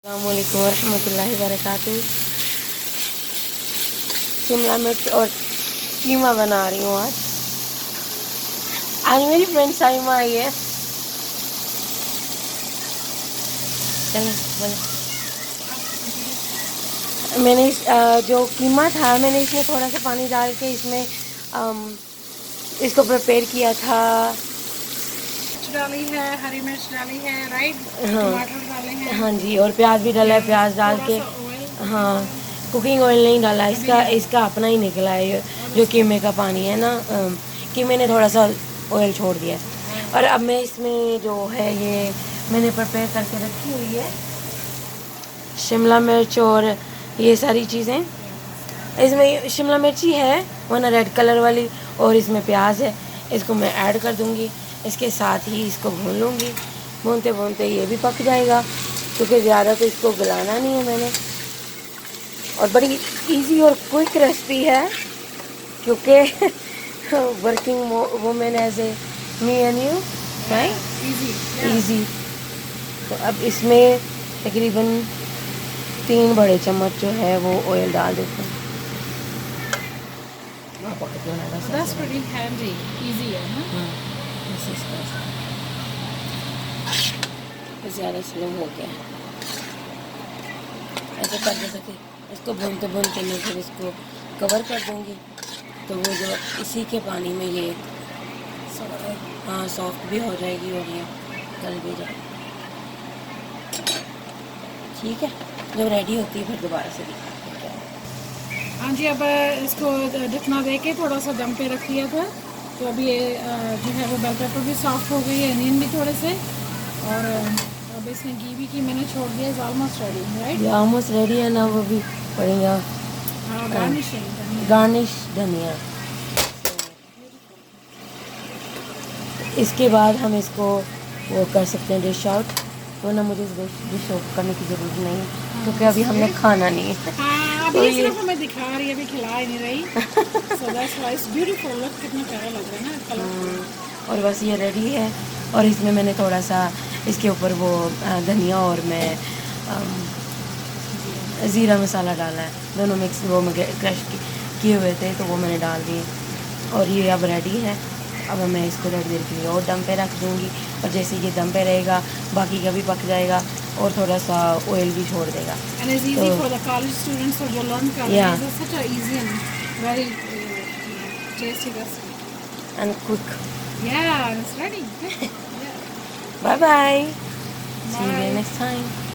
अस्सलाम वालेकुम रहमतुल्लाहि वबरकातुहू। शिमला मिर्च और कीमा बना रही हूँ आज मेरी फ्रेंड साइमा आई है। चलें बोले। मैंने जो कीमा था मैंने इसमें थोड़ा सा पानी डाल के इसमें इसको प्रिपेयर किया था। डाली है, हरी मिर्च डाली है, राइट, हाँ टमाटर डाले हैं। हाँ जी, और प्याज भी डाला है। प्याज डाल के हाँ, कुकिंग ऑयल नहीं डाला, इसका अपना ही निकला है ये जो कीमे का पानी है ना। कीमे ने थोड़ा सा ऑयल छोड़ दिया है। और अब मैं इसमें जो है ये मैंने प्रिपेयर करके रखी हुई है शिमला मिर्च और ये सारी चीज़ें। इसमें शिमला मिर्ची है वरना रेड कलर वाली, और इसमें प्याज है। इसको मैं ऐड कर दूँगी, इसके साथ ही इसको भून लूँगी। भूनते भूनते ये भी पक जाएगा क्योंकि ज़्यादा तो इसको गलाना नहीं है मैंने। और बड़ी इजी और क्विक रेसिपी है क्योंकि working women as a me and you, right, easy. तो अब इसमें तकरीबन 3 बड़े चम्मच जो है वो ऑयल डाल देते हैं। That's pretty handy, easy है ना। ज़्यादा स्लो हो गया है, ऐसे करते करते इसको भूनते भूनते मैं फिर इसको कवर कर दूँगी तो वो जो इसी के पानी में ये हाँ सॉफ्ट भी हो जाएगी और ये गल भी जाएगी। ठीक है, जब रेडी होती है फिर दोबारा से दिखाते हैं। हाँ जी, अब इसको ढकना दे के थोड़ा सा दम पे रख दिया था, तो अभी ये जो है वो बेल पेपर भी सॉफ्ट हो गई है, अनियन भी थोड़े से, और अब इसमें घी भी की मैंने छोड़ दिया। इज ऑलमोस्ट रेडी, राइट, ये ऑलमोस्ट रेडी है ना। वो भी पड़ेगा गार्निश धनिया। इसके बाद हम इसको वो कर सकते हैं डिश आउट, वरना मुझे इस डिश आउट करने की ज़रूरत नहीं है क्योंकि अभी हमने खाना नहीं है। हाँ, अभी सिर्फ हमें दिखा रही है, अभी खिला ही नहीं रही। So that's why it's beautiful, look कितना प्यारा लग रहा है ना कलर। और बस ये रेडी है। और इसमें मैंने थोड़ा सा इसके ऊपर वो धनिया और मैं ज़ीरा मसाला डाला है, दोनों मिक्स वो क्रश किए हुए थे तो वो मैंने डाल दिए। और ये अब रेडी है। अब मैं इसको थोड़ी देर के लिए और दम पे रख दूँगी, और जैसे ये दम पे रहेगा बाकी का भी पक जाएगा और थोड़ा सा ऑयल भी छोड़ देगा। And it's easy for the college students जो learn कर रहे हैं। It's such a easy and very tasty recipe. And quick. Yeah, it's ready. Bye bye. See you next time.